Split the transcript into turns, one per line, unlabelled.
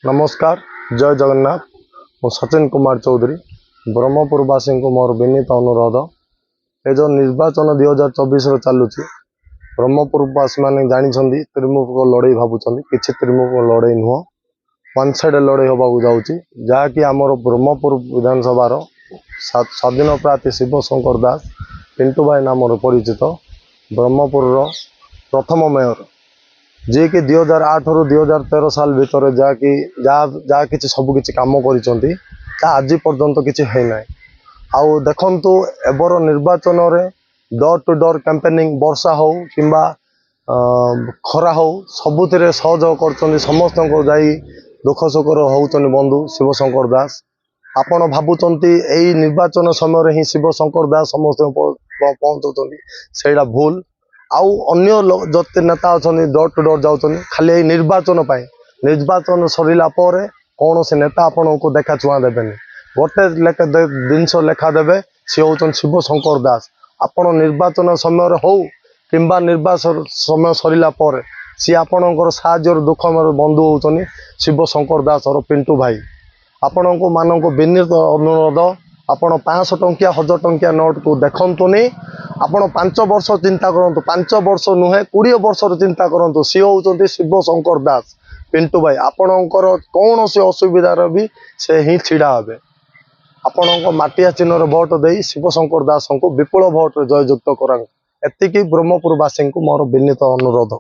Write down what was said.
नमस्कार जय जगन्नाथ मु सचिन कुमार चौधरी ब्रह्मपुरवासी को मोर विनीत अनुरोध ये जो निर्वाचन 2024 चलुची ब्रह्मपुरवासी मैंने जानी त्रिमुख लड़ई भावुं कि त्रिमुख लड़ई नुह वन साइड लड़ई होगा जाऊँगी जहाँकि आमर ब्रह्मपुर विधानसभा स्वाधीन प्रार्थी शिव शंकर दास पिंटू भाई नाम परिचित ब्रह्मपुर प्रथम मेयर जी कि 2008 रु 2013 साल भितर जहाँ कि सबकि कम कर आज पर्यंत किसी है ना आउ देखु एबर निर्वाचन रे डोर टू डोर कैंपेनिंग वर्षा हो कि खरा हो सबुत सहयोग कर समस्त दुख सुख होती बंधु शिव शंकर दास आपण भावुंट यही निर्वाचन समय ही शिव शंकर दास समस्त पहुँचाऊँ से भूल आउ अन्य जति नेता अच्छा डोर टू डोर जाऊँ खाली निर्वाचन निर्वाचन सरला कौन से नेता आपण को देखा छुआ देवेनि गोटे जिनस लेखा देवे सी हूँ शिव शंकर दास आपण निर्वाचन समय हो कि निर्वाचन समय सरला सी आपणकर साहय दुख बंधु होती शिव शंकर दास और पिंटू भाई आपण को मान विनीत अनुरोध आपण 500 टंकिया 1000 टंकिया नोट को देखनी आपण 5 वर्ष चिंता करूँ 5 वर्ष नुहे 20 वर्ष चिंता करूँ सी हूँ शिव शंकर दास पिंटू भाई आपणकर कौन से असुविधार भी से ही छिड़ा हे आपण माटिया चिन्ह भोट दे शिव शंकर दास को विपुल भोट जययुक्त करा एतिकी ब्रह्मपुरवासी को मोर विनीत अनुरोध।